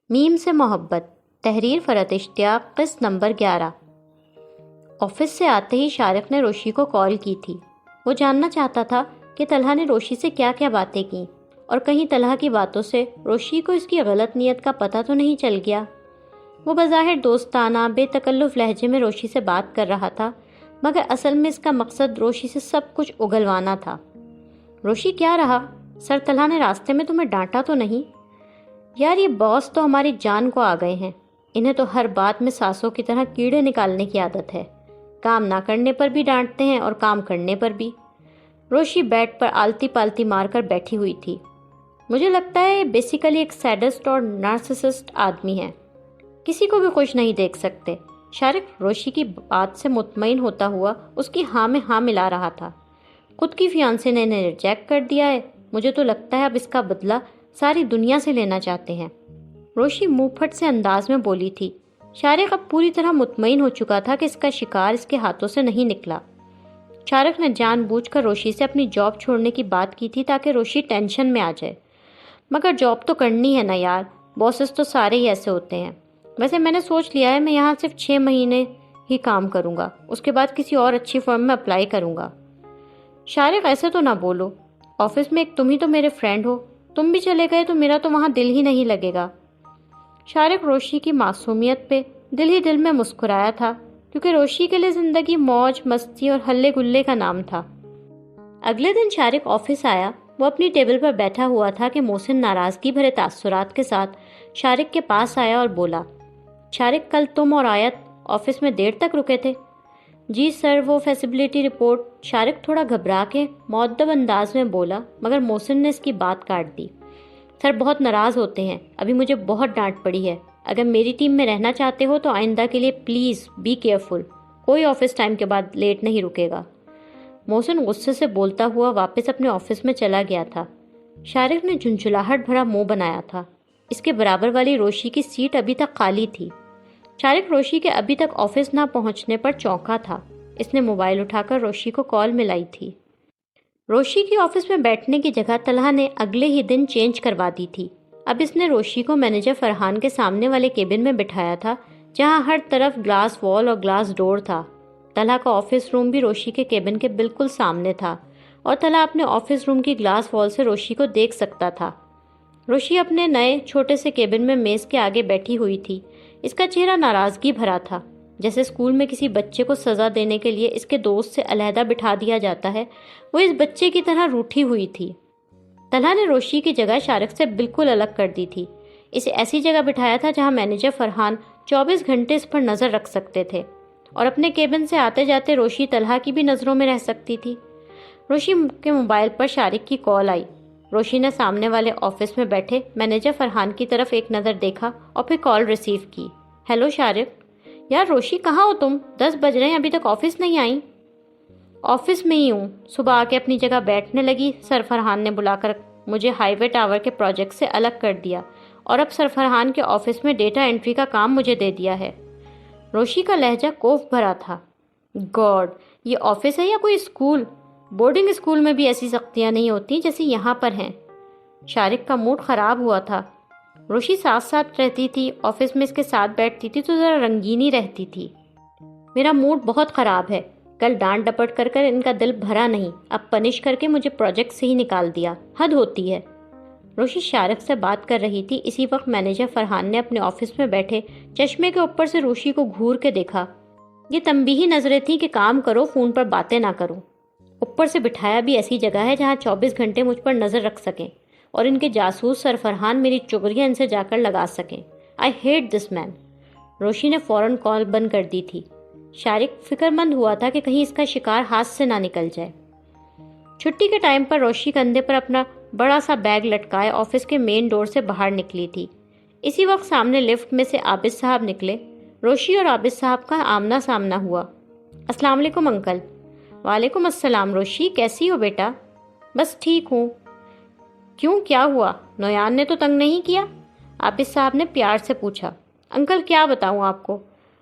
میم سے محبت، تحریر فرحت اشتیاق، قسط نمبر 11۔ آفس سے آتے ہی شارق نے روشی کو کال کی تھی۔ وہ جاننا چاہتا تھا کہ طلحہ نے روشی سے کیا کیا باتیں کیں، اور کہیں طلحہ کی باتوں سے روشی کو اس کی غلط نیت کا پتہ تو نہیں چل گیا۔ وہ بظاہر دوستانہ بے تکلف لہجے میں روشی سے بات کر رہا تھا، مگر اصل میں اس کا مقصد روشی سے سب کچھ اگلوانا تھا۔ روشی کیا رہا؟ سر طلحہ نے راستے میں تمہیں ڈانٹا تو نہیں؟ یار یہ باس تو ہماری جان کو آ گئے ہیں، انہیں تو ہر بات میں سانسوں کی طرح کیڑے نکالنے کی عادت ہے، کام نہ کرنے پر بھی ڈانٹتے ہیں اور کام کرنے پر بھی۔ روشی بیڈ پر آلتی پالتی مار کر بیٹھی ہوئی تھی۔ مجھے لگتا ہے یہ بیسیکلی ایک سیڈسٹ اور نارسسسٹ آدمی ہے، کسی کو بھی خوش نہیں دیکھ سکتے۔ شارق روشی کی بات سے مطمئن ہوتا ہوا اس کی ہاں میں ہاں ملا رہا تھا۔ خود کی فیانسے نے انہیں ریجیکٹ کر دیا ہے، مجھے تو لگتا ہے اب اس کا بدلہ ساری دنیا سے لینا چاہتے ہیں، روشی منہ پھٹ سے انداز میں بولی تھی۔ شارق اب پوری طرح مطمئن ہو چکا تھا کہ اس کا شکار اس کے ہاتھوں سے نہیں نکلا۔ شارق نے جان بوجھ کر روشی سے اپنی جاب چھوڑنے کی بات کی تھی تاکہ روشی ٹینشن میں آ جائے، مگر جاب تو کرنی ہے نا یار، باسز تو سارے ہی ایسے ہوتے ہیں۔ ویسے میں نے سوچ لیا ہے میں یہاں صرف 6 مہینے ہی کام کروں گا، اس کے بعد کسی اور اچھی فرم میں اپلائی کروں گا۔ شارق ایسے تو نہ بولو، آفس میں ایک تم ہی تو میرے فرینڈ ہو، تم بھی چلے گئے تو میرا تو وہاں دل ہی نہیں لگے گا۔ شارق روشی کی معصومیت پہ دل ہی دل میں مسکرایا تھا، کیونکہ روشی کے لیے زندگی موج مستی اور ہلے گلے کا نام تھا۔ اگلے دن شارق آفس آیا۔ وہ اپنی ٹیبل پر بیٹھا ہوا تھا کہ محسن ناراضگی بھرے تاثرات کے ساتھ شارق کے پاس آیا اور بولا، شارق کل تم اور آیت آفس میں دیر تک رکے تھے؟ جی سر، وہ فیسیبلٹی رپورٹ۔ شارق تھوڑا گھبرا کے مؤدب انداز میں بولا، مگر محسن نے اس کی بات کاٹ دی۔ سر بہت ناراض ہوتے ہیں، ابھی مجھے بہت ڈانٹ پڑی ہے، اگر میری ٹیم میں رہنا چاہتے ہو تو آئندہ کے لیے پلیز بی کیئرفل، کوئی آفس ٹائم کے بعد لیٹ نہیں رکے گا۔ محسن غصے سے بولتا ہوا واپس اپنے آفس میں چلا گیا تھا۔ شارق نے جھنجھلاہٹ بھرا منہ بنایا تھا۔ اس کے برابر والی روشی کی سیٹ ابھی تک خالی تھی۔ شارق روشی کے ابھی تک آفس نہ پہنچنے پر چونکا تھا۔ اس نے موبائل اٹھا کر روشی کو کال ملائی تھی۔ روشی کی آفس میں بیٹھنے کی جگہ طلحہ نے اگلے ہی دن چینج کروا دی تھی۔ اب اس نے روشی کو مینیجر فرحان کے سامنے والے کیبن میں بٹھایا تھا، جہاں ہر طرف گلاس وال اور گلاس ڈور تھا۔ طلحہ کا آفس روم بھی روشی کے کیبن کے بالکل سامنے تھا، اور طلحہ اپنے آفس روم کی گلاس وال سے روشی کو دیکھ سکتا تھا۔ روشی اپنے نئے چھوٹے سے کیبن میں میز کے آگے بیٹھی ہوئی تھی۔ اس کا چہرہ ناراضگی بھرا تھا، جیسے اسکول میں کسی بچے کو سزا دینے کے لیے اس کے دوست سے علیحدہ بٹھا دیا جاتا ہے، وہ اس بچے کی طرح روٹھی ہوئی تھی۔ طلحہ نے روشی کی جگہ شارق سے بالکل الگ کر دی تھی۔ اسے ایسی جگہ بٹھایا تھا جہاں مینیجر فرحان 24 گھنٹے اس پر نظر رکھ سکتے تھے، اور اپنے کیبن سے آتے جاتے روشی طلحہ کی بھی نظروں میں رہ سکتی تھی۔ روشی کے موبائل پر شارق کی کال آئی۔ روشی نے سامنے والے آفس میں بیٹھے مینیجر فرحان کی طرف ایک نظر دیکھا اور پھر کال ریسیو کی۔ ہیلو شارق۔ یار روشی کہاں ہو تم؟ 10 بج رہے ہیں، ابھی تک آفس نہیں آئی۔ آفس میں ہی ہوں، صبح آ کے اپنی جگہ بیٹھنے لگی، سر فرحان نے بلا کر مجھے ہائی وے ٹاور کے پروجیکٹ سے الگ کر دیا، اور اب سر فرحان کے آفس میں ڈیٹا انٹری کا کام مجھے دے دیا ہے۔ روشی کا لہجہ کوف بھرا تھا۔ گاڈ، یہ آفس ہے یا کوئی اسکول؟ بورڈنگ اسکول میں بھی ایسی سختیاں نہیں ہوتی جیسے یہاں پر ہیں۔ شارق کا موڈ خراب ہوا تھا۔ روشی ساتھ ساتھ رہتی تھی، آفس میں اس کے ساتھ بیٹھتی تھی تو ذرا رنگینی رہتی تھی۔ میرا موڈ بہت خراب ہے، کل ڈانٹ ڈپٹ کر کر ان کا دل بھرا نہیں، اب پنش کر کے مجھے پروجیکٹ سے ہی نکال دیا، حد ہوتی ہے۔ روشی شارق سے بات کر رہی تھی، اسی وقت مینیجر فرحان نے اپنے آفس میں بیٹھے چشمے کے اوپر سے روشی کو گھور کے دیکھا۔ یہ تنبیہی نظریں تھیں کہ کام کرو، فون پر باتیں نہ کرو۔ اوپر سے بٹھایا بھی ایسی جگہ ہے جہاں 24 گھنٹے مجھ پر نظر رکھ سکیں، اور ان کے جاسوس سر فرحان میری چغلیاں ان سے جا کر لگا سکیں۔ آئی ہیٹ دس مین۔ روشی نے فوراً کال بند کر دی تھی۔ شارق فکر مند ہوا تھا کہ کہیں اس کا شکار ہاتھ سے نہ نکل جائے۔ چھٹی کے ٹائم پر روشی کندھے پر اپنا بڑا سا بیگ لٹکائے آفس کے مین ڈور سے باہر نکلی تھی۔ اسی وقت سامنے لفٹ میں سے عابد صاحب نکلے۔ روشی اور عابد صاحب کا آمنا سامنا ہوا۔ السلام علیکم انکل۔ وعلیکم السلام۔ روشی کیسی ہو بیٹا؟ بس ٹھیک ہوں۔ کیوں، کیا ہوا؟ نویان نے تو تنگ نہیں کیا؟ عابد صاحب نے پیار سے پوچھا۔ انکل کیا بتاؤں آپ کو،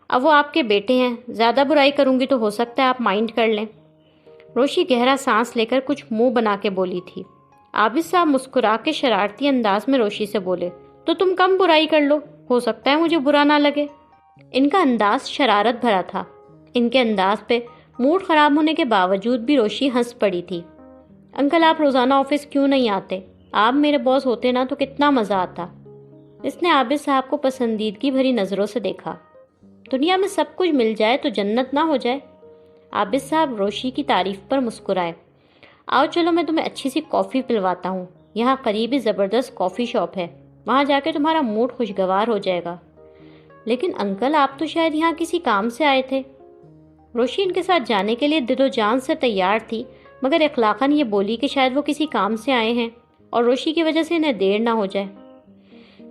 اب وہ آپ کے بیٹے ہیں، زیادہ برائی کروں گی تو ہو سکتا ہے آپ مائنڈ کر لیں۔ روشی گہرا سانس لے کر کچھ منہ بنا کے بولی تھی۔ عابد صاحب مسکرا کے شرارتی انداز میں روشی سے بولے، تو تم کم برائی کر لو، ہو سکتا ہے مجھے برا نہ لگے۔ ان کا انداز شرارت بھرا تھا۔ ان کے انداز پہ موڈ خراب ہونے کے باوجود بھی روشی ہنس پڑی تھی۔ انکل آپ روزانہ آفس کیوں نہیں آتے؟ آپ میرے باس ہوتے نا تو کتنا مزہ آتا۔ اس نے عابد صاحب کو پسندیدگی بھری نظروں سے دیکھا۔ دنیا میں سب کچھ مل جائے تو جنت نہ ہو جائے؟ عابد صاحب روشی کی تعریف پر مسکرائے۔ آؤ چلو میں تمہیں اچھی سی کافی پلواتا ہوں، یہاں قریب ہی زبردست کافی شاپ ہے، وہاں جا کے تمہارا موڈ خوشگوار ہو جائے گا۔ لیکن انکل آپ تو شاید یہاں کسی کام سے آئے تھے۔ روشی ان کے ساتھ جانے کے لیے دل و جان سے تیار تھی، مگر اخلاقاً یہ بولی کہ شاید وہ کسی کام سے آئے ہیں اور روشی کی وجہ سے انہیں دیر نہ ہو جائے۔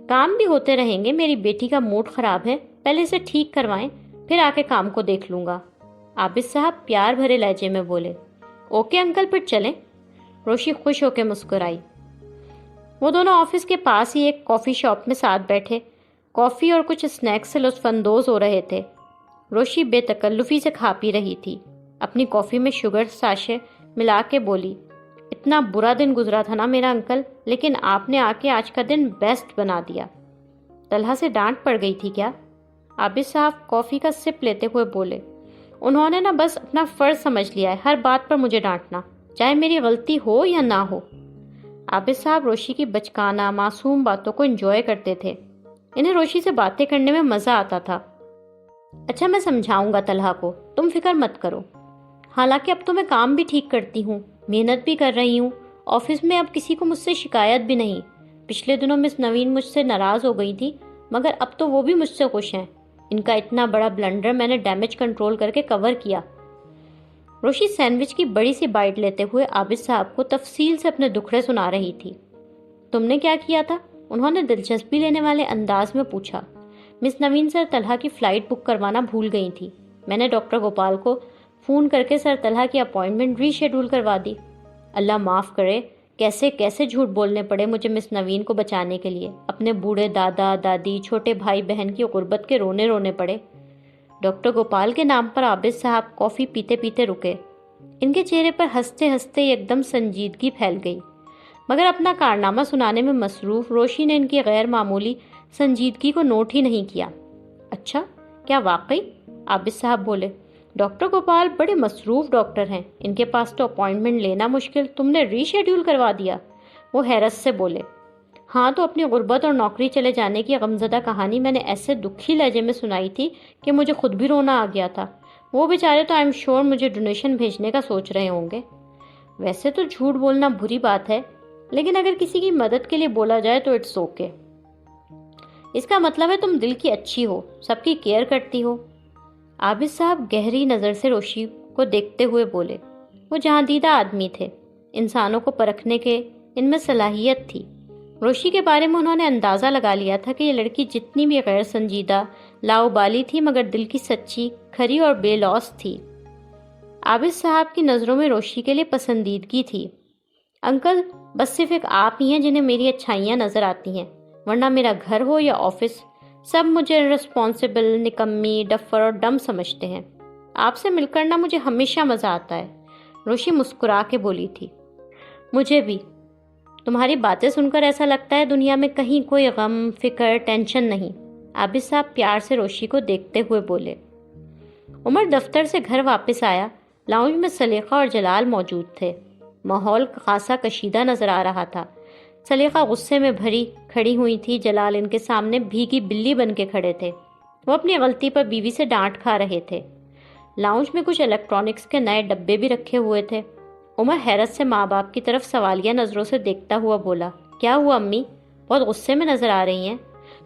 کام بھی ہوتے رہیں گے، میری بیٹی کا موڈ خراب ہے، پہلے اسے ٹھیک کروائیں، پھر آ کے کام کو دیکھ لوں گا۔ عابد صاحب پیار بھرے لہجے میں بولے۔ اوکے انکل پھر چلیں۔ روشی خوش ہو کے مسکرائی۔ وہ دونوں آفس کے پاس ہی ایک کافی شاپ میں ساتھ بیٹھے کافی اور کچھ اسنیکس سے لطف اندوز ہو رہے تھے۔ روشی بے تکلفی سے کھا پی رہی تھی، اپنی کافی میں شوگر ساشے ملا کے بولی، اتنا برا دن گزرا تھا نا میرا انکل، لیکن آپ نے آ کے آج کا دن بیسٹ بنا دیا۔ طلحہ سے ڈانٹ پڑ گئی تھی کیا؟ عابد صاحب کافی کا سپ لیتے ہوئے بولے۔ انہوں نے نا بس اپنا فرض سمجھ لیا ہے ہر بات پر مجھے ڈانٹنا، چاہے میری غلطی ہو یا نہ ہو۔ عابد صاحب روشی کی بچکانہ معصوم باتوں کو انجوائے کرتے تھے۔ انہیں روشی سے باتیں کرنے میں مزہ آتا تھا۔ اچھا میں سمجھاؤں گا طلحہ کو، تم فکر مت کرو۔ حالانکہ اب تو میں کام بھی ٹھیک کرتی ہوں، محنت بھی کر رہی ہوں، آفس میں اب کسی کو مجھ سے شکایت بھی نہیں۔ پچھلے دنوں مس نوین مجھ سے ناراض ہو گئی تھی، مگر اب تو وہ بھی مجھ سے خوش ہیں۔ ان کا اتنا بڑا بلنڈر میں نے ڈیمیج کنٹرول کر کے کور کیا۔ روشی سینڈوچ کی بڑی سی بائٹ لیتے ہوئے عابد صاحب کو تفصیل سے اپنے دکھڑے سنا رہی تھی۔ تم نے کیا کیا تھا؟ انہوں نے دلچسپی لینے والے انداز میں پوچھا۔ مس نوین سر طلحہ کی فلائٹ بک کروانا بھول گئی تھی، میں نے ڈاکٹر گوپال کو فون کر کے سر طلحہ کی اپائنٹمنٹ ری شیڈول کروا دی۔ اللہ معاف کرے، کیسے کیسے جھوٹ بولنے پڑے مجھے مس نوین کو بچانے کے لیے، اپنے بوڑھے دادا دادی چھوٹے بھائی بہن کی غربت کے رونے پڑے۔ ڈاکٹر گوپال کے نام پر عابد صاحب کافی پیتے پیتے رکے۔ ان کے چہرے پر ہنستے ہنستے ایک دم سنجیدگی پھیل گئی، مگر اپنا کارنامہ سنانے میں مصروف روشی نے ان کی غیر معمولی سنجیدگی کو نوٹ ہی نہیں کیا۔ اچھا کیا واقعی؟ عابد صاحب بولے۔ ڈاکٹر گوپال بڑے مصروف ڈاکٹر ہیں، ان کے پاس تو اپائنٹمنٹ لینا مشکل، تم نے ری شیڈول کروا دیا؟ وہ حیرت سے بولے۔ ہاں تو اپنی غربت اور نوکری چلے جانے کی غمزدہ کہانی میں نے ایسے دکھی لہجے میں سنائی تھی کہ مجھے خود بھی رونا آ گیا تھا۔ وہ بیچارے تو آئی ایم شیور مجھے ڈونیشن بھیجنے کا سوچ رہے ہوں گے۔ ویسے تو جھوٹ بولنا بری بات ہے، لیکن اگر کسی کی مدد کے لیے بولا جائے تو اٹس اوکے۔ اس کا مطلب ہے تم دل کی اچھی ہو، سب کی کیئر کرتی ہو۔ عابد صاحب گہری نظر سے روشی کو دیکھتے ہوئے بولے۔ وہ جہاندیدہ آدمی تھے، انسانوں کو پرکھنے کے ان میں صلاحیت تھی۔ روشی کے بارے میں انہوں نے اندازہ لگا لیا تھا کہ یہ لڑکی جتنی بھی غیر سنجیدہ لاؤبالی تھی مگر دل کی سچی کھری اور بے لوث تھی۔ عابد صاحب کی نظروں میں روشی کے لیے پسندیدگی تھی۔ انکل بس صرف ایک آپ ہی ہیں جنہیں میری اچھائیاں نظر آتی ہیں، ورنہ میرا گھر ہو یا آفس سب مجھے رسپانسبل، نکمی، ڈفر اور ڈم سمجھتے ہیں۔ آپ سے مل کر نہ مجھے ہمیشہ مزہ آتا ہے۔ روشی مسکرا کے بولی تھی۔ مجھے بھی۔ تمہاری باتیں سن کر ایسا لگتا ہے دنیا میں کہیں کوئی غم، فکر، ٹینشن نہیں۔ عابد صاحب پیار سے روشی کو دیکھتے ہوئے بولے۔ عمر دفتر سے گھر واپس آیا۔ لاؤنج میں سلیقہ اور جلال موجود تھے۔ ماحول خاصا کشیدہ نظر آ رہا تھا۔ سلیقہ غصے میں بھری کھڑی ہوئی تھی، جلال ان کے سامنے بھیگی بلی بن کے کھڑے تھے۔ وہ اپنی غلطی پر بیوی سے ڈانٹ کھا رہے تھے۔ لاؤنج میں کچھ الیکٹرانکس کے نئے ڈبے بھی رکھے ہوئے تھے۔ عمر حیرت سے ماں باپ کی طرف سوالیہ نظروں سے دیکھتا ہوا بولا، کیا ہوا امی؟ بہت غصے میں نظر آ رہی ہیں۔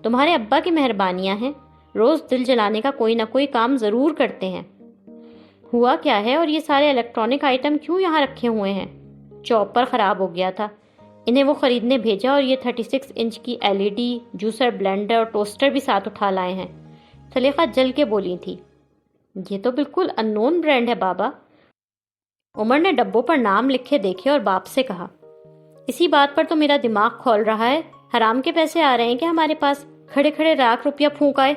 تمہارے ابا کی مہربانیاں ہیں، روز دل جلانے کا کوئی نہ کوئی کام ضرور کرتے ہیں۔ ہوا کیا ہے اور یہ سارے الیکٹرانک آئٹم کیوں یہاں رکھے ہوئے ہیں؟ چاپر خراب ہو گیا تھا، انہیں وہ خریدنے بھیجا اور یہ 36 انچ کی LED جوسر، بلینڈر اور ٹوسٹر بھی ساتھ اٹھا لائے ہیں۔ سلیقہ جل کے بولی تھی، یہ تو بالکل ان نون برانڈ ہے بابا۔ عمر نے ڈبوں پر نام لکھے دیکھے اور باپ سے کہا، اسی بات پر تو میرا دماغ کھول رہا ہے، حرام کے پیسے آ رہے ہیں کہ ہمارے پاس، کھڑے کھڑے لاکھ روپیہ پھونک آئے۔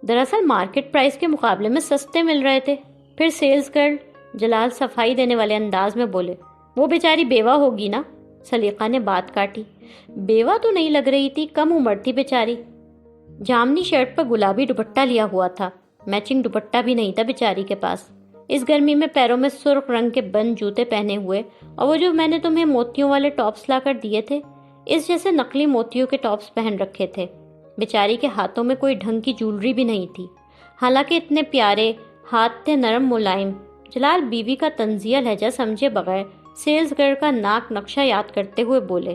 دراصل مارکیٹ پرائس کے مقابلے میں سستے مل رہے تھے۔ پھر سیلز گرل، جلال صفائی دینے والے انداز میں بولے، وہ بیچاری بیوہ ہوگی نا، سلیقہ نے بات کاٹی۔ بیوہ تو نہیں لگ رہی تھی، کم عمر تھی بیچاری۔ جامنی شرٹ پر گلابی دوپٹہ لیا ہوا تھا، میچنگ دوپٹہ بھی نہیں تھا بیچاری کے پاس۔ اس گرمی میں پیروں میں سرخ رنگ کے بند جوتے پہنے ہوئے، اور وہ جو میں نے تمہیں موتیوں والے ٹاپس لا کر دیے تھے، اس جیسے نقلی موتیوں کے ٹاپس پہن رکھے تھے۔ بیچاری کے ہاتھوں میں کوئی ڈھنگ کی جولری بھی نہیں تھی، حالانکہ اتنے پیارے ہاتھ تھے، نرم ملائم۔ جلال بیوی کا طنزیہ لہجہ سمجھے بغیر سیلز گرل کا ناک نقشہ یاد کرتے ہوئے بولے۔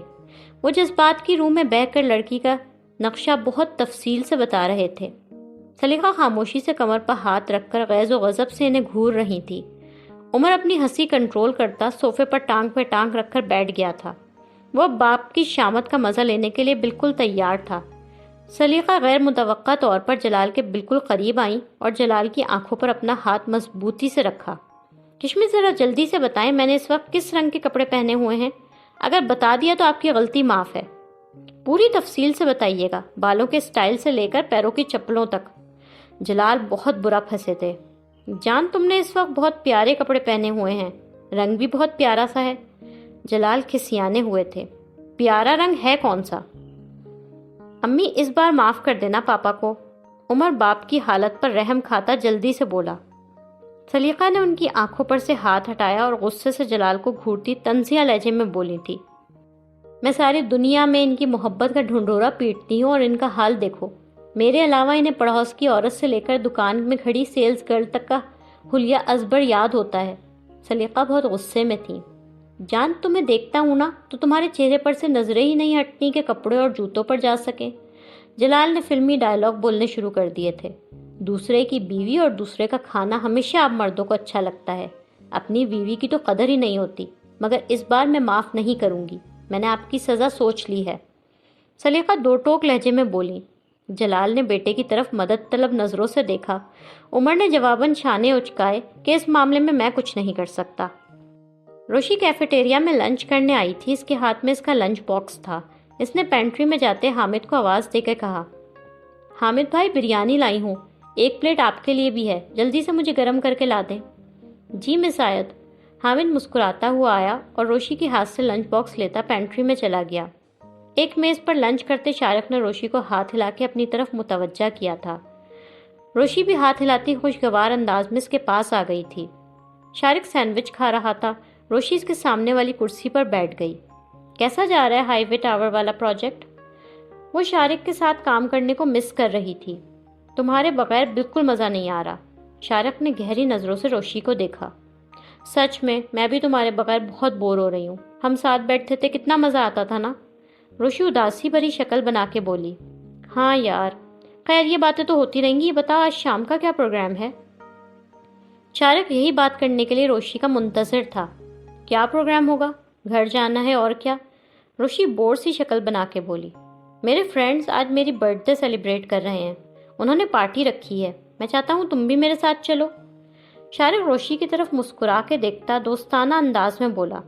وہ جذبات کی روح میں بہہ کر لڑکی کا نقشہ بہت تفصیل سے بتا رہے تھے۔ سلیقہ خاموشی سے کمر پر ہاتھ رکھ کر غیظ و غضب سے انہیں گھور رہی تھی۔ عمر اپنی ہنسی کنٹرول کرتا صوفے پر ٹانگ پہ ٹانگ رکھ کر بیٹھ گیا تھا۔ وہ باپ کی شامت کا مزہ لینے کے لیے بالکل تیار تھا۔ سلیقہ غیر متوقع طور پر جلال کے بالکل قریب آئیں اور جلال کی آنکھوں پر اپنا ہاتھ مضبوطی سے رکھا۔ کشمش ذرا جلدی سے بتائیں میں نے اس وقت کس رنگ کے کپڑے پہنے ہوئے ہیں؟ اگر بتا دیا تو آپ کی غلطی معاف ہے۔ پوری تفصیل سے بتائیے گا، بالوں کے سٹائل سے لے کر پیروں کی چپلوں تک۔ جلال بہت برا پھنسے تھے۔ جان تم نے اس وقت بہت پیارے کپڑے پہنے ہوئے ہیں، رنگ بھی بہت پیارا سا ہے۔ جلال کھسیانے ہوئے تھے۔ پیارا رنگ ہے کون سا؟ امی اس بار معاف کر دینا پاپا کو۔ عمر باپ کی حالت پر رحم کھاتا جلدی سے بولا۔ سلیقہ نے ان کی آنکھوں پر سے ہاتھ ہٹایا اور غصے سے جلال کو گھورتی طنزیہ لہجے میں بولی تھی، میں ساری دنیا میں ان کی محبت کا ڈھنڈورا پیٹتی ہوں اور ان کا حال دیکھو۔ میرے علاوہ انہیں پڑوس کی عورت سے لے کر دکان میں کھڑی سیلز گرل تک کا حلیہ ازبر یاد ہوتا ہے۔ سلیقہ بہت غصے میں تھی۔ جان تمہیں دیکھتا ہوں نا تو تمہارے چہرے پر سے نظریں ہی نہیں ہٹتی کہ کپڑے اور جوتوں پر جا سکیں۔ جلال نے فلمی ڈائلاگ بولنے شروع کر دیے تھے۔ دوسرے کی بیوی اور دوسرے کا کھانا ہمیشہ آپ مردوں کو اچھا لگتا ہے، اپنی بیوی کی تو قدر ہی نہیں ہوتی، مگر اس بار میں معاف نہیں کروں گی، میں نے آپ کی سزا سوچ لی ہے۔ سلیقہ دو ٹوک لہجے میں بولی۔ جلال نے بیٹے کی طرف مدد طلب نظروں سے دیکھا۔ عمر نے جواباً شانے اچکائے کہ اس معاملے میں کچھ نہیں کر سکتا۔ روشی کیفیٹیریا میں لنچ کرنے آئی تھی، اس کے ہاتھ میں اس کا لنچ باکس تھا۔ اس نے پینٹری میں جاتے حامد کو آواز دے کے کہا، حامد بھائی بریانی لائی ہوں، ایک پلیٹ آپ کے لیے بھی ہے، جلدی سے مجھے گرم کر کے لا دیں۔ جی مس آیت۔ حامد مسکراتا ہوا آیا اور روشی کے ہاتھ سے لنچ باکس لیتا پینٹری میں چلا گیا۔ ایک میز پر لنچ کرتے شارق نے روشی کو ہاتھ ہلا کے اپنی طرف متوجہ کیا تھا۔ روشی بھی ہاتھ ہلاتی خوشگوار انداز میں اس کے پاس آ گئی تھی۔ شارق سینڈوچ کھا رہا تھا۔ روشی اس کے سامنے والی کرسی پر بیٹھ گئی۔ کیسا جا رہا ہے ہائی وے ٹاور والا پروجیکٹ؟ وہ شارق کے ساتھ کام کرنے کو مس کر رہی تھی۔ تمہارے بغیر بالکل مزہ نہیں آ رہا۔ شارق نے گہری نظروں سے روشی کو دیکھا۔ سچ میں بھی تمہارے بغیر بہت بور ہو رہی ہوں، ہم ساتھ بیٹھتے تھے کتنا مزہ آتا تھا نا؟ روشی اداسی بھری شکل بنا کے بولی۔ ہاں یار، خیر یہ باتیں تو ہوتی رہیں گی، یہ بتا آج شام کا کیا پروگرام ہے؟ شارق یہی بات کرنے کے لیے روشی کا منتظر تھا۔ کیا پروگرام ہوگا؟ گھر جانا ہے اور کیا؟ روشی بور سی شکل بنا کے بولی۔ میرے فرینڈز آج میری برتھ ڈے سیلیبریٹ کر رہے ہیں، انہوں نے پارٹی رکھی ہے، میں چاہتا ہوں تم بھی میرے ساتھ چلو۔ شارق روشی کی طرف مسکرا کے دیکھتا دوستانہ انداز میں بولا۔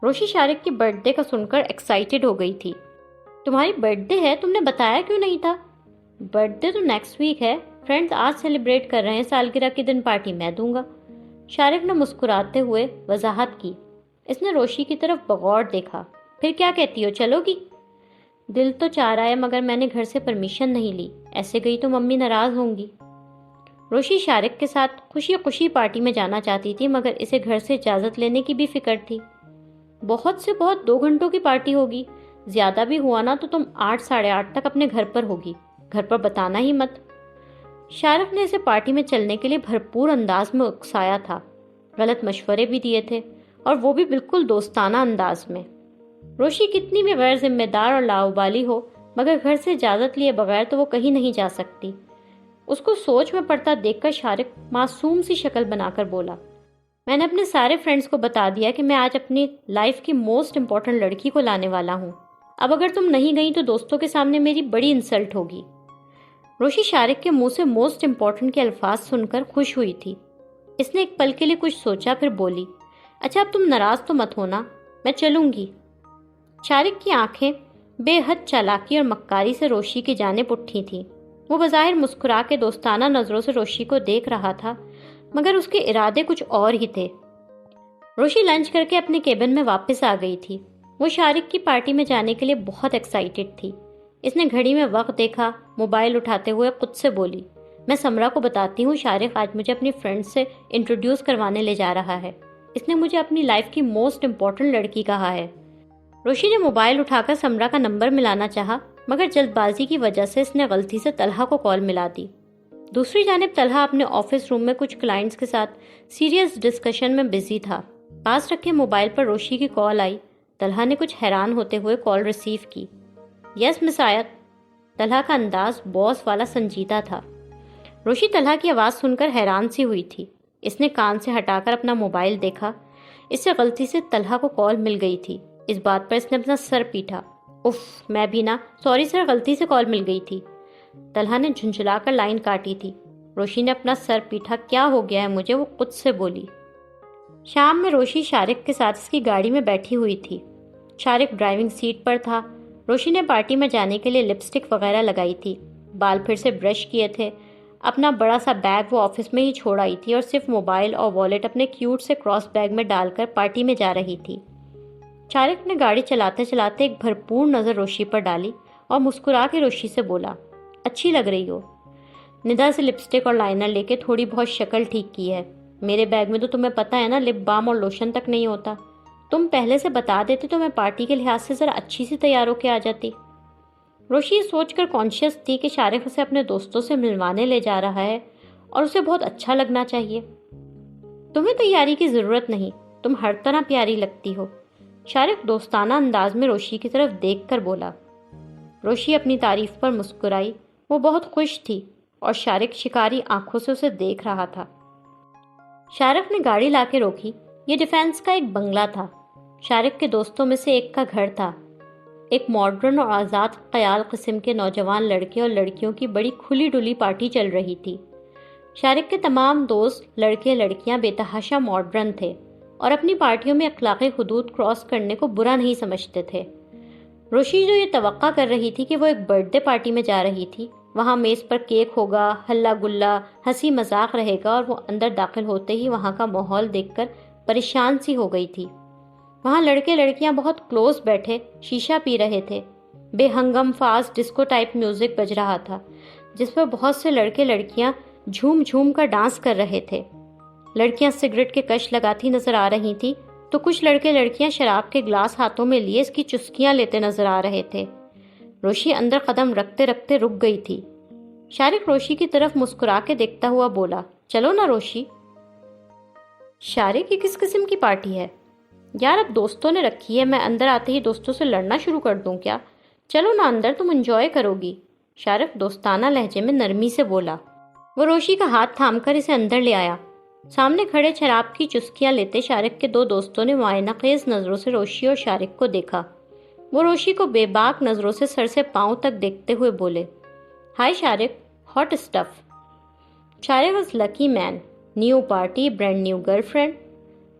روشی شارق کی برتھ ڈے کا سن کر ایکسائٹڈ ہو گئی تھی۔ تمہاری برتھ ڈے ہے؟ تم نے بتایا کیوں نہیں تھا؟ برتھ ڈے تو نیکسٹ ویک ہے، فرینڈز آج سیلیبریٹ کر رہے ہیں، سالگرہ کے دن پارٹی میں دوں گا۔ شارق نے مسکراتے ہوئے وضاحت کی۔ اس نے روشی کی طرف بغور دیکھا۔ پھر کیا کہتی ہو، چلو گی؟ دل تو چاہ رہا ہے مگر میں نے گھر سے پرمیشن نہیں لی، ایسے گئی تو ممی ناراض ہوں گی۔ روشی شارق کے ساتھ خوشی خوشی پارٹی میں جانا چاہتی تھی مگر اسے گھر سے اجازت لینے کی بھی فکر تھی۔ بہت سے بہت 2 گھنٹوں کی پارٹی ہوگی، زیادہ بھی ہوا نا تو تم 8 ساڑھے 8 تک اپنے گھر پر ہوگی، گھر پر بتانا ہی مت۔ شارق نے اسے پارٹی میں چلنے کے لیے بھرپور انداز میں اکسایا تھا، غلط مشورے بھی دیے تھے اور وہ بھی بالکل دوستانہ انداز میں۔ روشی کتنی بھی غیر ذمہ دار اور لاؤبالی ہو مگر گھر سے اجازت لیے بغیر تو وہ کہیں نہیں جا سکتی۔ اس کو سوچ میں پڑتا دیکھ کر شارق معصوم سی شکل بنا کر بولا، میں نے اپنے سارے فرینڈز کو بتا دیا کہ میں آج اپنی لائف کی موسٹ امپورٹنٹ لڑکی کو لانے والا ہوں، اب اگر تم نہیں گئی تو دوستوں کے سامنے میری بڑی انسلٹ ہوگی۔ روشی شارق کے منہ سے موسٹ امپورٹنٹ کے الفاظ سن کر خوش ہوئی تھی۔ اس نے ایک پل کے لیے کچھ سوچا پھر بولی، اچھا اب تم ناراض تو مت ہونا، میں چلوں گی۔ شارق کی آنکھیں بے حد چالاکی اور مکاری سے روشی کی جانب اٹھی تھیں۔ وہ بظاہر مسکرا کے دوستانہ نظروں سے روشی کو دیکھ رہا تھا مگر اس کے ارادے کچھ اور ہی تھے۔ روشی لنچ کر کے اپنے کیبن میں واپس آ گئی تھی۔ وہ شارق کی پارٹی میں جانے کے لیے بہت ایکسائٹڈ تھی۔ اس نے گھڑی میں وقت دیکھا، موبائل اٹھاتے ہوئے خود سے بولی، میں سمرا کو بتاتی ہوں شارق آج مجھے اپنی فرینڈ سے انٹروڈیوس کروانے لے جا رہا ہے۔ اس نے مجھے اپنی لائف کی موسٹ امپورٹنٹ لڑکی کہا ہے۔ روشی نے موبائل اٹھا کر سمرا کا نمبر ملانا چاہا، مگر جلد بازی کی وجہ سے اس نے غلطی سے طلحہ کو کال ملا دی۔ دوسری جانب طلحہ اپنے آفس روم میں کچھ کلائنٹس کے ساتھ سیریس ڈسکشن میں بزی تھا۔ پاس رکھے موبائل پر روشی کی کال آئی۔ طلحہ نے کچھ حیران ہوتے ہوئے کال ریسیو کی۔ یس مس آیت۔ طلحہ کا انداز باس والا سنجیدہ تھا۔ روشی طلحہ کی آواز سن کر حیران سی ہوئی تھی۔ اس نے کان سے ہٹا کر اپنا موبائل دیکھا۔ اس سے غلطی سے طلحہ کو کال مل گئی تھی۔ اس بات پر اس نے اپنا سر پیٹا۔ اف، میں بھی نا، سوری سر، غلطی سے کال مل گئی تھی۔ طلحہ نے جھنجھلا کر لائن کاٹی تھی۔ روشی نے اپنا سر پیٹا۔ کیا ہو گیا ہے مجھے؟ وہ خود سے بولی۔ شام میں روشی شارق کے ساتھ اس کی گاڑی میں بیٹھی ہوئی تھی۔ شارق ڈرائیونگ سیٹ پر تھا۔ روشی نے پارٹی میں جانے کے لیے لپسٹک وغیرہ لگائی تھی، بال پھر سے برش کیے تھے۔ اپنا بڑا سا بیگ وہ آفس میں ہی چھوڑ آئی تھی اور صرف موبائل اور والیٹ اپنے کیوٹ سے کراس بیگ میں ڈال کر پارٹی میں جا رہی تھی۔ شارق نے گاڑی چلاتے چلاتے ایک بھرپور نظر روشی پر ڈالی اور مسکرا کے روشی سے بولا، اچھی لگ رہی ہو۔ ندا سے لپسٹک اور لائنر لے کے تھوڑی بہت شکل ٹھیک کی ہے۔ میرے بیگ میں تو تمہیں پتہ ہے نا، لپ بام اور لوشن تک نہیں ہوتا۔ تم پہلے سے بتا دیتے تو میں پارٹی کے لحاظ سے ذرا اچھی سی تیار ہو کے آ جاتی۔ روشی یہ سوچ کر کانشیس تھی کہ شارق اسے اپنے دوستوں سے ملوانے لے جا رہا ہے اور اسے بہت اچھا لگنا چاہیے۔ تمہیں تیاری کی ضرورت نہیں، تم ہر طرح پیاری لگتی ہو، شارق دوستانہ انداز میں روشی کی طرف دیکھ کر بولا۔ روشی اپنی تعریف پر مسکرائی۔ وہ بہت خوش تھی اور شارق شکاری آنکھوں سے اسے دیکھ رہا تھا۔ شارق نے گاڑی لا کے روکی۔ یہ ڈیفینس کا ایک بنگلہ تھا۔ شارق کے دوستوں میں سے ایک کا گھر تھا۔ ایک ماڈرن اور آزاد خیال قسم کے نوجوان لڑکے اور لڑکیوں کی بڑی کھلی ڈلی پارٹی چل رہی تھی۔ شارق کے تمام دوست لڑکے لڑکیاں بے تحاشا ماڈرن تھے اور اپنی پارٹیوں میں اخلاقی حدود کراس کرنے کو برا نہیں سمجھتے تھے۔ روشی جو یہ توقع کر رہی تھی کہ وہ ایک برتھ ڈے پارٹی میں جا رہی تھی، وہاں میز پر کیک ہوگا، ہلا گلا، ہنسی مذاق رہے گا، اور وہ اندر داخل ہوتے ہی وہاں کا ماحول دیکھ کر پریشان سی ہو گئی تھی۔ وہاں لڑکے لڑکیاں بہت کلوز بیٹھے شیشہ پی رہے تھے۔ بے ہنگم فاسٹ ڈسکو ٹائپ میوزک بج رہا تھا جس پر بہت سے لڑکے لڑکیاں جھوم جھوم کر ڈانس کر رہے تھے۔ لڑکیاں سگریٹ کے کش لگاتی نظر آ رہی تھیں تو کچھ لڑکے لڑکیاں شراب کے گلاس ہاتھوں میں لیے اس کی چسکیاں لیتے نظر آ رہے تھے۔ روشی اندر قدم رکھتے رکھتے رک گئی تھی۔ شارق روشی کی طرف مسکرا کے دیکھتا ہوا بولا، چلو نا روشی۔ شارق، یہ کس قسم کی پارٹی ہے؟ یار اب دوستوں نے رکھی ہے، میں اندر آتے ہی دوستوں سے لڑنا شروع کر دوں کیا؟ چلو نا اندر، تم انجوائے کرو گی، شارق دوستانہ لہجے میں نرمی سے بولا۔ وہ روشی کا ہاتھ تھام کر اسے اندر لے آیا۔ سامنے کھڑے شراب کی چسکیاں لیتے شارق کے دو دوستوں نے معائنہ خیز نظروں سے روشی اور شارق کو دیکھا۔ وہ روشی کو بے باک نظروں سے سر سے پاؤں تک دیکھتے ہوئے بولے، hi Shariq, hot stuff. Shariq was lucky man, new party, brand new girl friend.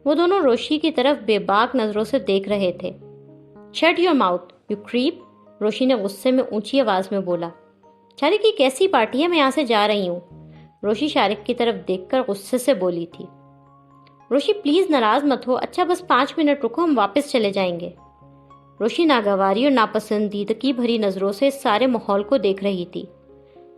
وہ دونوں روشی کی طرف بے باک نظروں سے دیکھ رہے تھے۔ Shut your mouth you creep, Roshi نے غصے میں اونچی آواز میں بولا۔ شارق، یہ کیسی پارٹی ہے؟ میں یہاں سے جا رہی ہوں، روشی شارق کی طرف دیکھ کر غصے سے بولی تھی۔ روشی پلیز ناراض مت ہو، اچھا بس 5 منٹ رکو، ہم واپس چلے جائیں گے۔ روشی ناگواری اور ناپسندیدگی بھری نظروں سے اس سارے ماحول کو دیکھ رہی تھی۔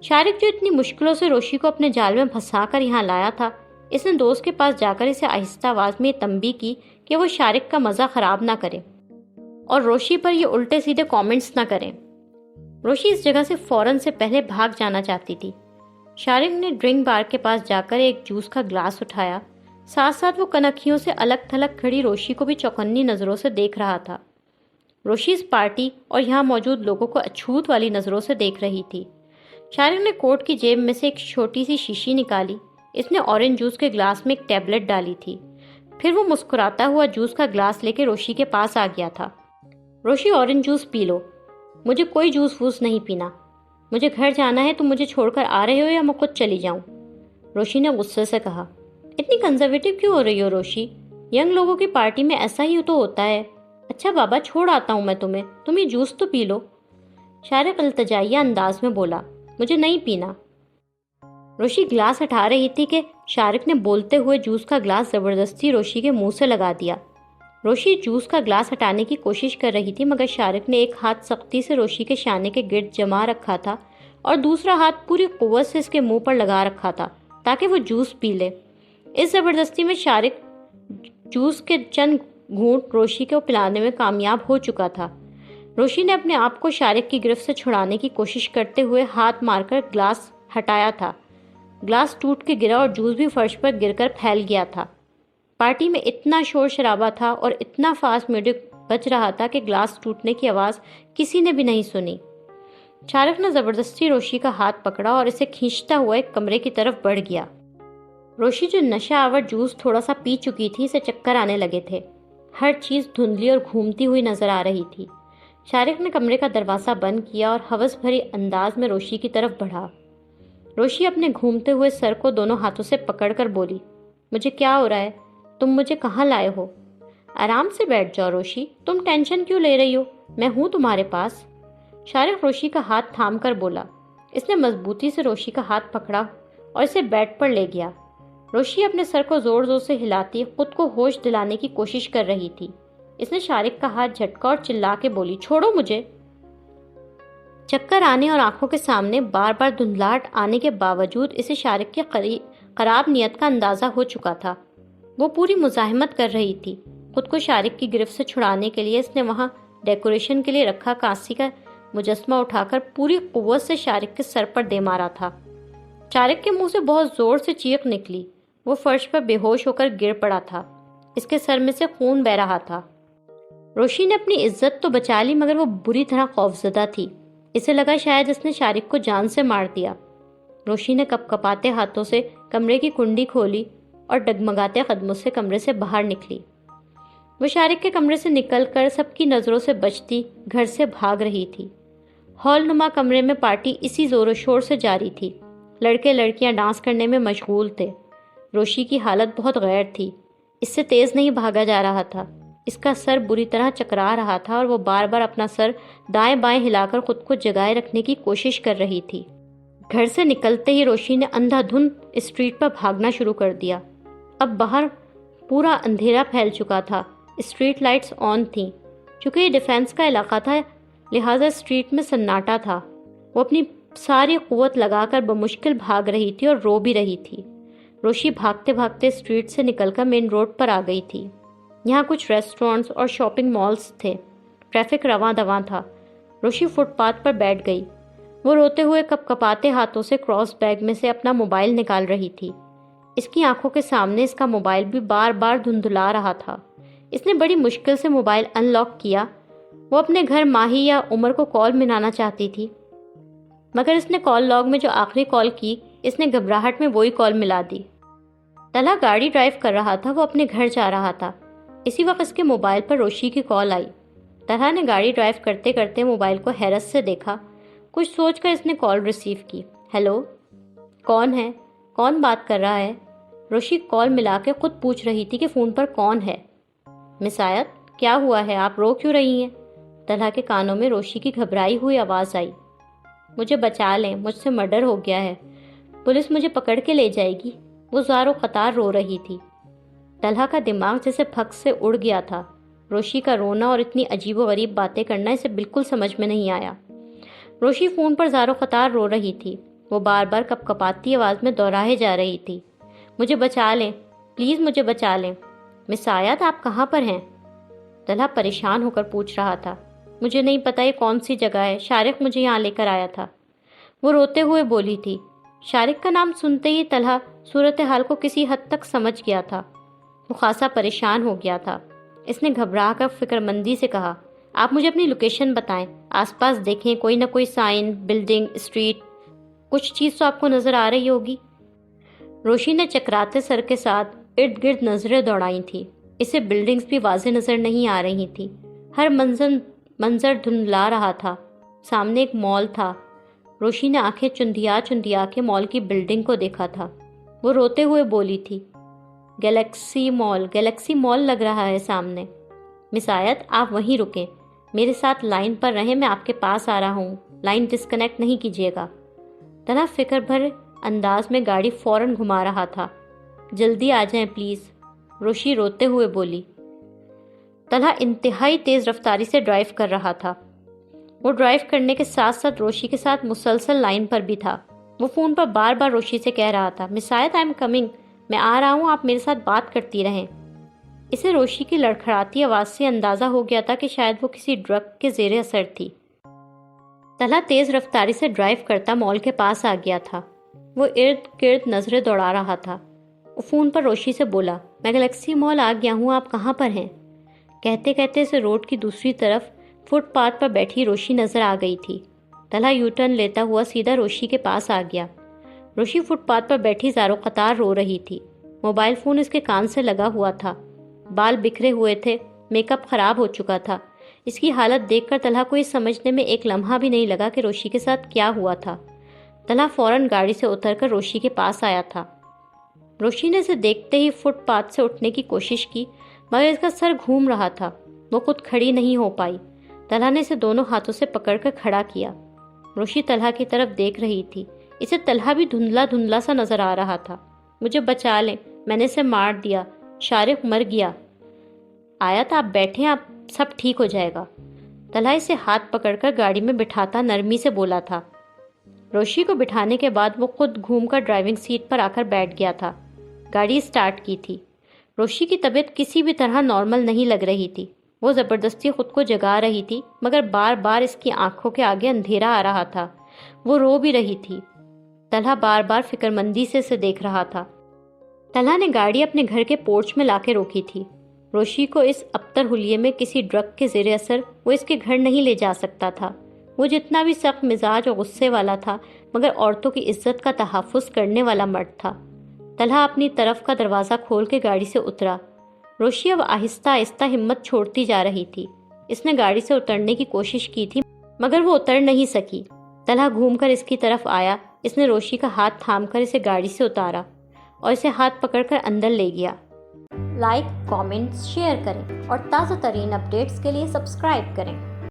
شارق جو اتنی مشکلوں سے روشی کو اپنے جال میں پھنسا کر یہاں لایا تھا، اس نے دوست کے پاس جا کر اسے آہستہ آواز میں یہ تنبیہ کی کہ وہ شارق کا مزہ خراب نہ کرے اور روشی پر یہ الٹے سیدھے کامنٹس نہ کریں۔ روشی اس جگہ سے فوراً سے پہلے بھاگ جانا چاہتی تھی۔ شارق نے ڈرنک بار کے پاس جا کر ایک جوس کا گلاس اٹھایا، ساتھ ساتھ وہ کنکھیوں سے الگ تھلگ کھڑی روشی کو بھی چوکنی نظروں سے دیکھ رہا تھا۔ روشی اس پارٹی اور یہاں موجود لوگوں کو اچھوت والی نظروں سے دیکھ رہی تھی۔ شارق نے کوٹ کی جیب میں سے ایک چھوٹی سی شیشی نکالی۔ اس نے اورنج جوس کے گلاس میں ایک ٹیبلٹ ڈالی تھی۔ پھر وہ مسکراتا ہوا جوس کا گلاس لے کے روشی کے پاس آ گیا تھا۔ روشی، اورنج جوس پی لو، مجھے کوئی جوس ووس نہیں پینا، مجھے گھر جانا ہے، تم مجھے چھوڑ کر آ رہے ہو یا میں خود چلی جاؤں؟ روشی نے غصے سے کہا۔ اتنی کنزرویٹو کیوں ہو رہی ہو روشی؟ ینگ لوگوں کی پارٹی میں ایسا ہی تو ہوتا ہے۔ اچھا بابا، چھوڑ آتا ہوں میں تمہیں، تم یہ جوس تو پی لو، شارق التجائیہ انداز میں بولا۔ مجھے نہیں پینا۔ روشی گلاس ہٹا رہی تھی کہ شارق نے بولتے ہوئے جوس کا گلاس زبردستی روشی کے منہ سے لگا دیا۔ روشی جوس کا گلاس ہٹانے کی کوشش کر رہی تھی، مگر شارق نے ایک ہاتھ سختی سے روشی کے شانے کے گرد جما رکھا تھا اور دوسرا ہاتھ پوری قوت سے اس کے منہ پر لگا رکھا تھا تاکہ وہ جوس پی لے۔ اس زبردستی میں شارق جوس کے چند گھونٹ روشی کو پلانے میں کامیاب ہو چکا تھا۔ روشی نے اپنے آپ کو شارق کی گرفت سے چھڑانے کی کوشش کرتے ہوئے ہاتھ مار کر گلاس ہٹایا تھا۔ گلاس ٹوٹ کے گرا اور جوس بھی فرش پر گر کر پھیل گیا تھا۔ پارٹی میں اتنا شور شرابہ تھا اور اتنا فاسٹ میوزک بج رہا تھا کہ گلاس ٹوٹنے کی آواز کسی نے بھی نہیں سنی۔ شارق نے زبردستی روشی کا ہاتھ پکڑا اور اسے کھینچتا ہوا ایک کمرے کی طرف بڑھ گیا۔ روشی جو نشہ آور جوس تھوڑا سا پی چکی تھی، اسے چکر آنے لگے تھے۔ ہر چیز دھندلی اور گھومتی ہوئی نظر آ رہی تھی۔ شارق نے کمرے کا دروازہ بند کیا اور ہوس بھری انداز میں روشی کی طرف بڑھا۔ روشی اپنے گھومتے ہوئے سر کو دونوں ہاتھوں سے پکڑ کر بولی، مجھے کیا ہو رہا ہے؟ تم مجھے کہاں لائے ہو؟ آرام سے بیٹھ جاؤ روشی، تم ٹینشن کیوں لے رہی ہو؟ میں ہوں تمہارے پاس۔ شارق روشی کا ہاتھ تھام کر بولا۔ اس نے مضبوطی سے روشی کا ہاتھ پکڑا اور اسے بیڈ پر لے گیا۔ روشی اپنے سر کو زور زور سے ہلاتی خود کو ہوش دلانے کی کوشش کر رہی تھی۔ اس نے شارق کا ہاتھ جھٹکا اور چلا کے بولی، چھوڑو مجھے۔ چکر آنے اور آنکھوں کے سامنے بار بار دھندلاہٹ آنے کے باوجود اسے شارق کی خراب نیت کا اندازہ ہو چکا تھا۔ وہ پوری مزاحمت کر رہی تھی۔ خود کو شارق کی گرفت سے چھڑانے کے لیے اس نے وہاں ڈیکوریشن کے لیے رکھا کانسی کا مجسمہ اٹھا کر پوری قوت سے شارق کے سر پر دے مارا تھا۔ شارق کے منہ سے بہت زور سے چیخ نکلی۔ وہ فرش پر بے ہوش ہو کر گر پڑا تھا۔ اس کے سر میں سے خون بہہ رہا تھا۔ روشی نے اپنی عزت تو بچا لی، مگر وہ بری طرح خوفزدہ تھی۔ اسے لگا شاید اس نے شارق کو جان سے مار دیا۔ روشی نے کپ کپاتے ہاتھوں سے کمرے کی کنڈی کھولی اور ڈگمگاتے قدموں سے کمرے سے باہر نکلی۔ وہ شارق کے کمرے سے نکل کر سب کی نظروں سے بچتی گھر سے بھاگ رہی تھی۔ ہال نما کمرے میں پارٹی اسی زور و شور سے جاری تھی۔ لڑکے لڑکیاں ڈانس کرنے میں مشغول تھے۔ روشی کی حالت بہت غیر تھی۔ اس سے تیز نہیں بھاگا جا رہا تھا۔ اس کا سر بری طرح چکرا رہا تھا اور وہ بار بار اپنا سر دائیں بائیں ہلا کر خود کو جگائے رکھنے کی کوشش کر رہی تھی۔ گھر سے نکلتے ہی روشی نے اندھا دھند اسٹریٹ پر بھاگنا شروع کر دیا۔ اب باہر پورا اندھیرا پھیل چکا تھا۔ اسٹریٹ لائٹس آن تھیں۔ چونکہ یہ ڈیفینس کا علاقہ تھا، لہٰذا اسٹریٹ میں سناٹا تھا۔ وہ اپنی ساری قوت لگا کر بمشکل بھاگ رہی تھی اور رو بھی رہی تھی۔ روشی بھاگتے بھاگتے اسٹریٹ سے نکل کر مین روڈ پر آ گئی تھی۔ یہاں کچھ ریسٹورانٹس اور شاپنگ مالز تھے۔ ٹریفک رواں دواں تھا۔ روشی فٹ پاتھ پر بیٹھ گئی۔ وہ روتے ہوئے کپ کپاتے ہاتھوں سے کراس بیگ میں سے اپنا موبائل نکال رہی تھی۔ اس کی آنکھوں کے سامنے اس کا موبائل بھی بار بار دھندلا رہا تھا۔ اس نے بڑی مشکل سے موبائل ان لاک کیا۔ وہ اپنے گھر ماہی یا عمر کو کال ملانا چاہتی تھی، مگر اس نے کال لاگ میں جو آخری کال کی، اس نے گھبراہٹ میں وہی کال ملا دی۔ طلحہ گاڑی ڈرائیو کر رہا تھا۔ وہ اپنے گھر جا رہا تھا۔ اسی وقت اس کے موبائل پر روشی کی کال آئی۔ طلحہ نے گاڑی ڈرائیو کرتے کرتے موبائل کو حیرت سے دیکھا۔ کچھ سوچ کر اس نے کال ریسیو کی۔ ہیلو، کون ہے؟ کون بات کر رہا ہے؟ روشی کال ملا کے خود پوچھ رہی تھی کہ فون پر کون ہے۔ مس آیت، کیا ہوا ہے؟ آپ رو کیوں رہی ہیں؟ طلحہ کے کانوں میں روشی کی گھبرائی ہوئی آواز آئی۔ مجھے بچا لیں، مجھ سے مرڈر ہو گیا ہے، پولیس مجھے پکڑ کے لے جائے گی۔ وہ زار و قطار رو رہی تھی۔ طلحہ کا دماغ جیسے پھک سے اڑ گیا تھا۔ روشی کا رونا اور اتنی عجیب و غریب باتیں کرنا اسے بالکل سمجھ میں نہیں آیا۔ روشی فون پر زار و قطار رو رہی تھی۔ وہ بار بار کپ کپاتی آواز میں دوہرائے جا رہی تھی، مجھے بچا لیں، پلیز مجھے بچا لیں۔ مس آیت، آپ کہاں پر ہیں؟ طلحہ پریشان ہو کر پوچھ رہا تھا۔ مجھے نہیں پتا یہ کون سی جگہ ہے، شارق مجھے یہاں لے کر آیا تھا، وہ روتے ہوئے بولی تھی۔ شارق کا نام سنتے ہی طلحہ صورتحال کو کسی حد تک سمجھ گیا تھا۔ وہ خاصا پریشان ہو گیا تھا۔ اس نے گھبرا کر فکر مندی سے کہا، آپ مجھے اپنی لوکیشن بتائیں، آس پاس دیکھیں، کوئی نہ کوئی سائن، بلڈنگ، اسٹریٹ، کچھ چیز تو آپ کو نظر آ رہی ہوگی۔ روشی نے چکراتے سر کے ساتھ ارد گرد نظریں دوڑائی تھیں۔ اسے بلڈنگز بھی واضح نظر نہیں آ رہی تھیں۔ ہر منظر دھندلا رہا تھا۔ سامنے ایک مال تھا۔ روشی نے آنکھیں چندیا چندیا کے مال کی بلڈنگ کو دیکھا تھا۔ وہ روتے ہوئے بولی تھی، گیلیکسی مال لگ رہا ہے سامنے۔ مس آیت، آپ وہیں رکیں، میرے ساتھ لائن پر رہیں، میں آپ کے پاس آ رہا ہوں، لائن ڈسکنیکٹ نہیں کیجیے گا۔ طلحہ فکر بھر انداز میں گاڑی فوراً گھما رہا تھا۔ جلدی آ جائیں پلیز، روشی روتے ہوئے بولی۔ طلحہ انتہائی تیز رفتاری سے ڈرائیو کر رہا تھا۔ وہ ڈرائیو کرنے کے ساتھ ساتھ روشی کے ساتھ مسلسل لائن پر بھی تھا۔ وہ فون پر بار بار روشی سے کہہ رہا تھا، مس آیت آئی ایم کمنگ، میں آ رہا ہوں، آپ میرے ساتھ بات کرتی رہیں۔ اسے روشی کی لڑکھڑاتی آواز سے اندازہ ہو گیا تھا کہ شاید وہ کسی ڈرگ کے زیر اثر تھی۔ طلحہ تیز رفتاری سے ڈرائیو کرتا مال کے پاس آ گیا تھا۔ وہ ارد گرد نظریں دوڑا رہا تھا۔ وہ فون پر روشی سے بولا، میں گلیکسی مال آ گیا ہوں، آپ کہاں پر ہیں؟ کہتے کہتے اسے روڈ کی دوسری طرف فٹ پاتھ پر بیٹھی روشی نظر آ گئی تھی۔ طلحہ یو ٹرن لیتا ہوا سیدھا روشی کے پاس آ گیا۔ روشی فٹ پاتھ پر بیٹھی زارو قطار رو رہی تھی۔ موبائل فون اس کے کان سے لگا ہوا تھا۔ بال بکھرے ہوئے تھے، میک اپ خراب ہو چکا تھا۔ اس کی حالت دیکھ کر طلحہ کو یہ سمجھنے میں ایک لمحہ بھی نہیں لگا کہ روشی کے ساتھ کیا ہوا تھا۔ طلحہ فوراً گاڑی سے اتر کر روشی کے پاس آیا تھا۔ روشی نے اسے دیکھتے ہی فٹ پاتھ سے اٹھنے کی کوشش کی، مگر اس کا سر گھوم رہا تھا۔ وہ خود کھڑی نہیں ہو پائی۔ طلحہ نے اسے دونوں ہاتھوں سے پکڑ کر کھڑا کیا۔ روشی طلحہ کی طرف دیکھ رہی تھی۔ اسے طلحہ بھی دھندلا دھندلا سا نظر آ رہا تھا۔ مجھے بچا لیں، میں نے اسے مار دیا، شارق مر گیا۔ آیت آپ بیٹھیں، آپ سب ٹھیک ہو جائے گا۔ طلحہ اسے ہاتھ پکڑ کر گاڑی میں بٹھاتا نرمی سے بولا تھا۔ روشی کو بٹھانے کے بعد وہ خود گھوم کر ڈرائیونگ سیٹ پر آ کر بیٹھ گیا تھا۔ گاڑی سٹارٹ کی تھی۔ روشی کی طبیعت کسی بھی طرح نارمل نہیں لگ رہی تھی۔ وہ زبردستی خود کو جگا رہی تھی، مگر بار بار اس کی آنکھوں کے آگے اندھیرا آ رہا تھا۔ وہ رو بھی رہی تھی۔ طلحہ بار بار فکر مندی سے اسے دیکھ رہا تھا۔ طلحہ نے گاڑی اپنے گھر کے پورچ میں لا کے روکی تھی۔ روشی کو اس ابتر حلیے میں کسی ڈرگ کے زیر اثر وہ اس کے گھر نہیں لے جا سکتا تھا۔ وہ جتنا بھی سخت مزاج اور غصے والا تھا، مگر عورتوں کی عزت کا تحفظ کرنے والا مرد تھا۔ طلحہ اپنی طرف کا دروازہ کھول کے گاڑی سے اترا۔ روشی اب آہستہ آہستہ ہمت چھوڑتی جا رہی تھی۔ اس نے گاڑی سے اترنے کی کوشش کی تھی، مگر وہ اتر نہیں سکی۔ طلحہ گھوم کر اس کی طرف آیا۔ اس نے روشی کا ہاتھ تھام کر اسے گاڑی سے اتارا اور اسے ہاتھ پکڑ کر اندر لے گیا۔ لائک، کامنٹس، شیئر کریں اور تازہ ترین اپڈیٹس کے لیے سبسکرائب کریں۔